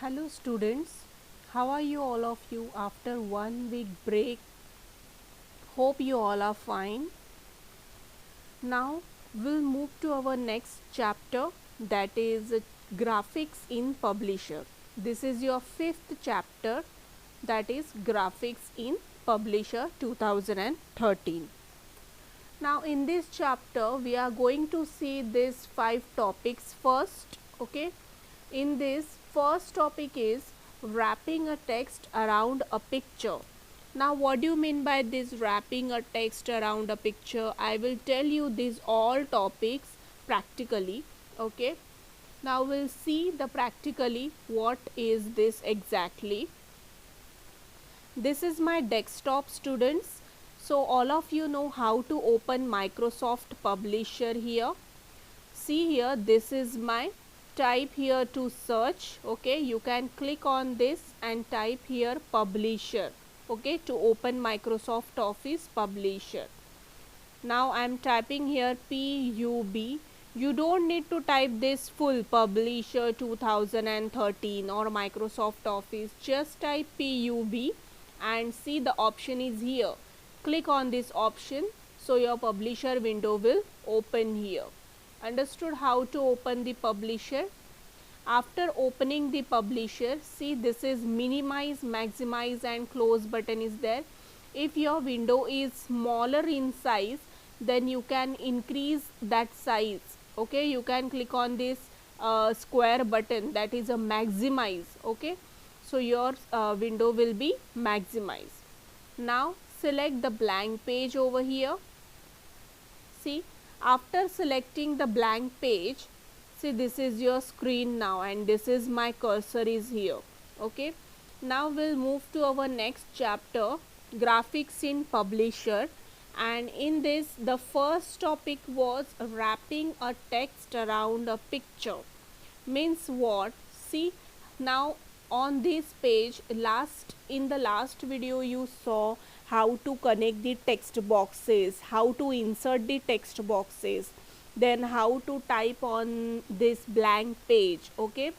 Hello students, how are you all of you after 1 week break? Hope you all are fine. Now we'll move to our next chapter, that is graphics in Publisher. This is your fifth chapter, that is graphics in Publisher 2013. Now in this chapter we are going to see these 5 topics first. Okay, in this first topic is wrapping a text around a picture. Now what do you mean by this wrapping a text around a picture? I will tell you these all topics practically. Okay, now we'll see the practically what is this exactly. This is my desktop, students. So all of you know how to open Microsoft Publisher here. See here, this is my type here to search. Okay, you can click on this and type here Publisher. Okay, to open Microsoft Office Publisher. Now I am typing here PUB. You don't need to type this full Publisher 2013 or Microsoft Office. Just type PUB and see the option is here. Click on this option, so your Publisher window will open here. Understood how to open the Publisher? After opening the Publisher, see this is minimize, maximize and close button is there. If your window is smaller in size, then you can increase that size. Okay, you can click on this square button, that is a maximize. Okay, so your window will be maximized. Now select the blank page over here. See, after selecting the blank page, see this is your screen now and this is my cursor is here. Okay, now we'll move to our next chapter, graphics in Publisher, and in this the first topic was wrapping a text around a picture. Means what? See, now on this page, in the last video you saw how to connect the text boxes, how to insert the text boxes, then how to type on this blank page. Okay,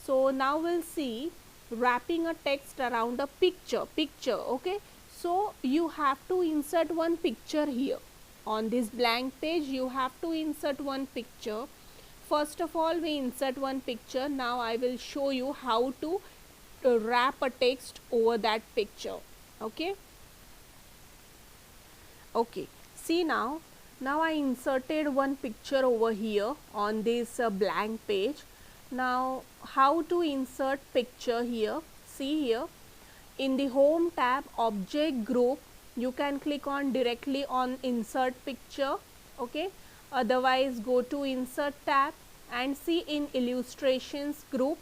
so now we'll see wrapping a text around a picture. Okay, so you have to insert one picture here on this blank page. You have to insert one picture. First of all, we insert one picture. Now I will show you how to wrap a text over that picture. Okay, see, now I inserted one picture over here on this blank page. Now how to insert picture here? See here, in the home tab, object group, you can click on directly on insert picture. Okay, otherwise go to insert tab and see in illustrations group,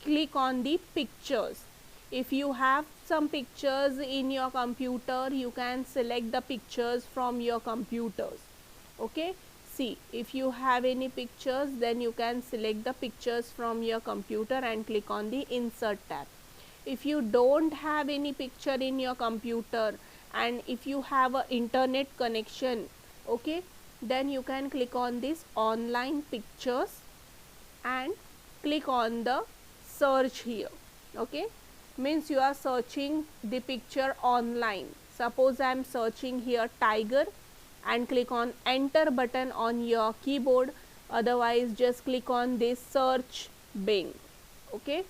click on the pictures. If you have some pictures in your computer, you can select the pictures from your computers. Okay, see, if you have any pictures, then you can select the pictures from your computer and click on the insert tab. If you don't have any picture in your computer and if you have an internet connection, okay, then you can click on this online pictures and click on the search here. Okay, means you are searching the picture online. Suppose I am searching here tiger and click on enter button on your keyboard, otherwise just click on this search Bing. Okay,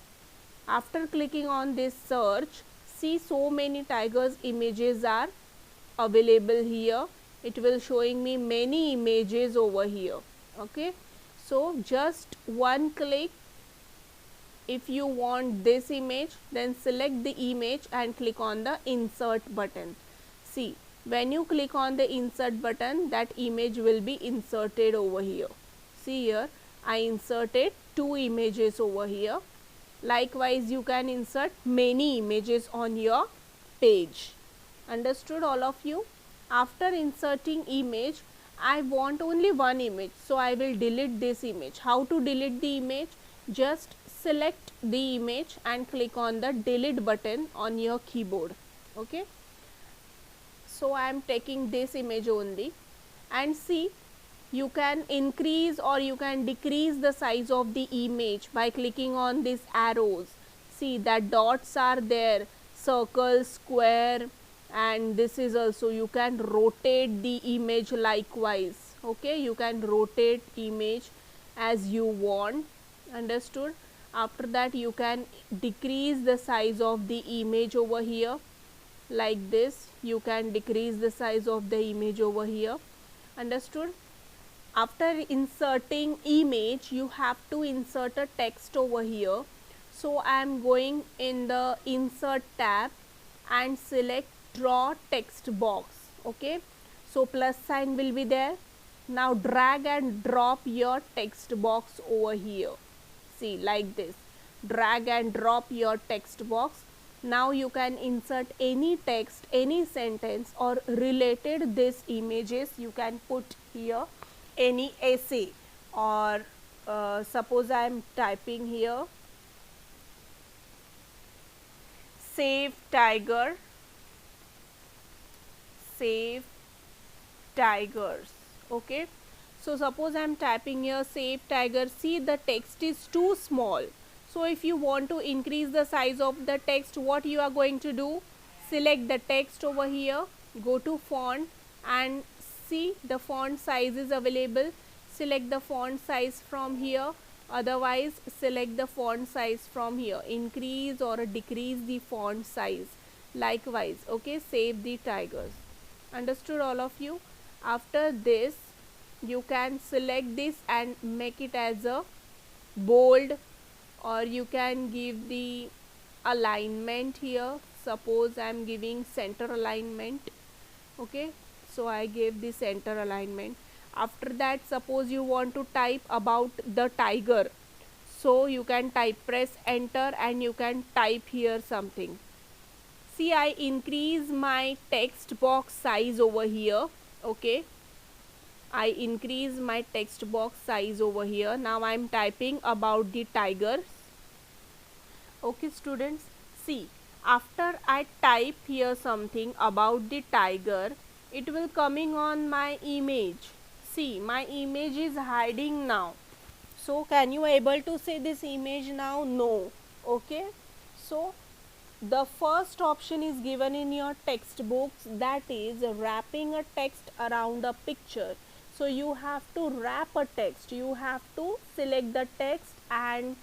after clicking on this search, see so many tigers images are available here. It will showing me many images over here. Okay, so just one click. If you want this image, then select the image and click on the insert button. See, when you click on the insert button, that image will be inserted over here. See here, I inserted 2 images over here. Likewise, you can insert many images on your page. Understood all of you? After inserting image, I want only one image, so I will delete this image. How to delete the image? Just select the image and click on the delete button on your keyboard. Okay, so I am taking this image only and see you can increase or you can decrease the size of the image by clicking on these arrows. See that dots are there, circle, square, and this is also, you can rotate the image likewise. Okay, you can rotate image as you want. Understood? After that you can decrease the size of the image over here like this. You can decrease the size of the image over here. Understood? After inserting image, you have to insert a text over here. So I am going in the insert tab and select draw text box. Okay, so plus sign will be there. Now drag and drop your text box over here. See, like this, drag and drop your text box. Now you can insert any text, any sentence or related this images you can put here, any essay, or suppose I am typing here save tiger, save tigers. Okay, so suppose I am typing here save tiger. See, the text is too small. So if you want to increase the size of the text, what you are going to do, select the text over here, go to font and see the font size is available. Select the font size from here, otherwise select the font size from here, increase or decrease the font size likewise. Okay, save the tigers. Understood all of you? After this you can select this and make it as a bold, or you can give the alignment here. Suppose I am giving center alignment. Okay, so I gave the center alignment. After that, suppose you want to type about the tiger, so you can type, press enter and you can type here something. See, I increase my text box size over here. Okay, I increase my text box size over here. Now I am typing about the tigers. Okay students, see, after I type here something about the tiger, it will coming on my image. See, my image is hiding now. So can you able to see this image now? No. Okay, so the first option is given in your textbooks, that is wrapping a text around a picture. So you have to wrap a text, you have to select the text and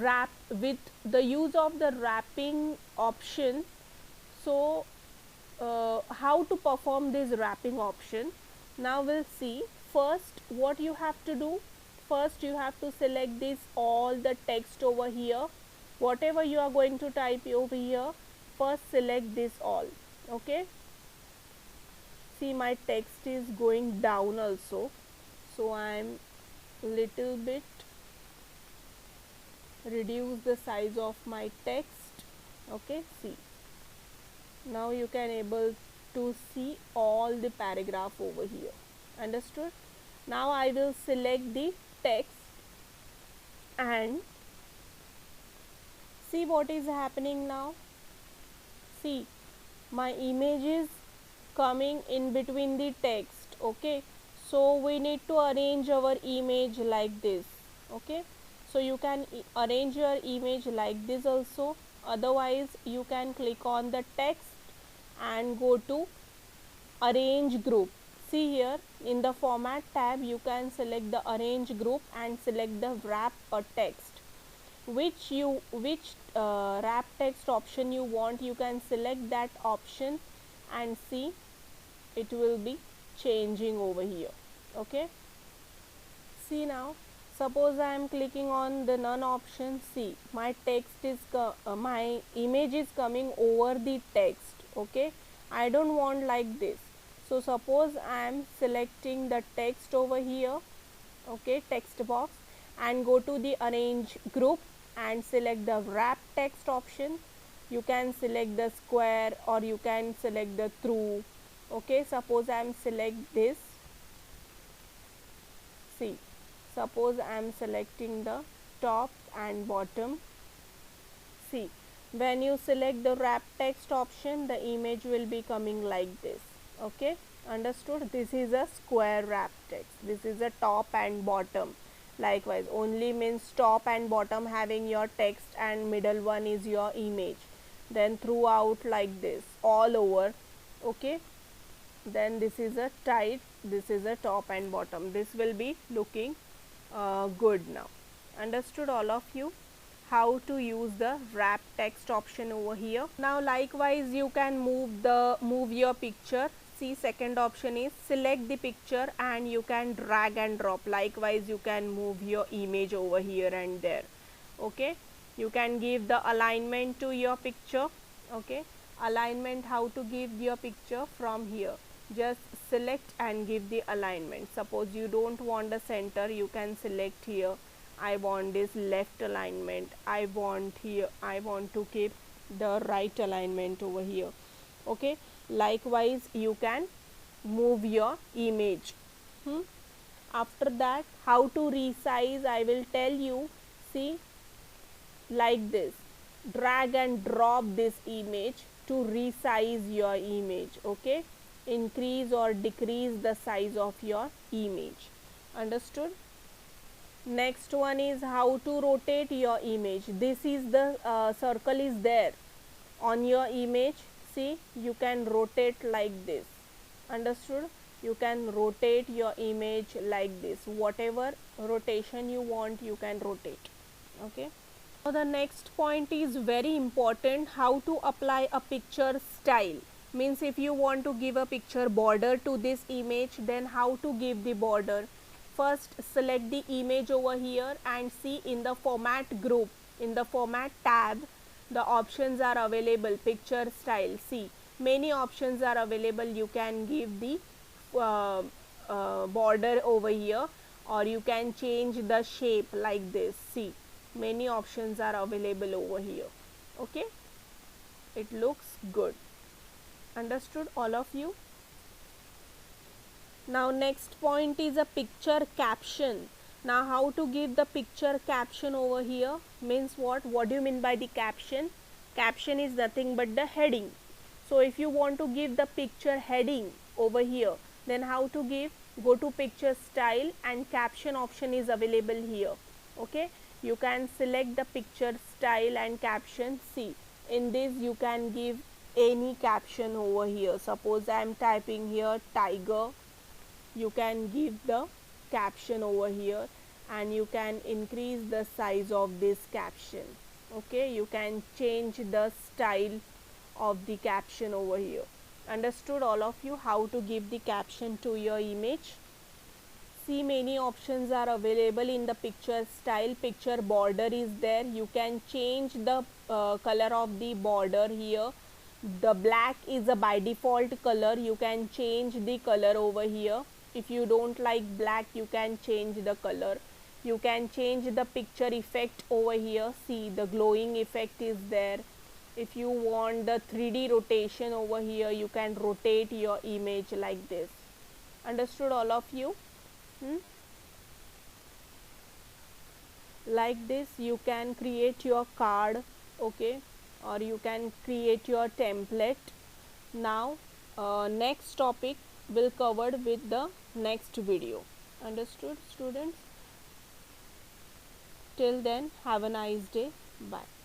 wrap with the use of the wrapping option. So how to perform this wrapping option, now we'll see. First, what you have to do, first you have to select this all the text over here, whatever you are going to type over here, first select this all. Okay, see, my text is going down also, so I am little bit reduce the size of my text. Okay, see, now you can able to see all the paragraph over here. Understood? Now I will select the text and see what is happening now. See, my image is coming in between the text. Okay, so we need to arrange our image like this. Okay, so you can arrange your image like this also, otherwise you can click on the text and go to arrange group. See here in the format tab you can select the arrange group and select the wrap a text. Which wrap text option you want, you can select that option and see it will be changing over here. Okay, see, now suppose I am clicking on the none option. See, my text is my image is coming over the text. Okay, I don't want like this. So suppose I am selecting the text over here. Okay, text box, and go to the arrange group and select the wrap text option. You can select the square or you can select the through. Okay, suppose I am select this. See, suppose I am selecting the top and bottom. See, when you select the wrap text option, the image will be coming like this. Okay, Understood? This is a square wrap text. This is a top and bottom. Likewise, only means top and bottom having your text and middle one is your image. Then throughout like this, all over. Okay. Then this is a tight, this is a top and bottom. This will be looking good now. Understood all of you? How to use the wrap text option over here. Now likewise you can move your picture. See, second option is select the picture and you can drag and drop. Likewise you can move your image over here and there. Okay, you can give the alignment to your picture. Okay, alignment, how to give your picture from here. Just select and give the alignment. Suppose you don't want the center, you can select here. I want this left alignment. I want to keep the right alignment over here. Okay, likewise you can move your image. After that, how to resize, I will tell you. See, like this, drag and drop this image to resize your image. Okay, increase or decrease the size of your image. Understood? Next one is how to rotate your image. This is the circle is there on your image. See, you can rotate like this. Understood? You can rotate your image like this. Whatever rotation you want, you can rotate. Okay. Now the next point is very important, how to apply a picture style. Means if you want to give a picture border to this image, then how to give the border. First select the image over here and see in the format group, in the format tab, the options are available. Picture style, see, many options are available. You can give the border over here, or you can change the shape like this. See, many options are available over here. Okay, it looks good. Understood all of you? Now next point is a picture caption. Now how to give the picture caption over here, means what do you mean by the caption? Caption is nothing but the heading. So if you want to give the picture heading over here, then how to give? Go to picture style and caption option is available here. Okay, you can select the picture style and caption. See, in this you can give any caption over here. Suppose I am typing here tiger, you can give the caption over here and you can increase the size of this caption. Okay, you can change the style of the caption over here. Understood all of you how to give the caption to your image? See, many options are available in the picture style. Picture border is there. You can change the color of the border here. The black is a by default color. You can change the color over here. If you don't like black, you can change the color. You can change the picture effect over here. See, the glowing effect is there. If you want the 3D rotation over here, you can rotate your image like this. Understood all of you? Like this you can create your card. Okay, or you can create your template. Now next topic will covered with the next video. Understood students? Till then, have a nice day. Bye.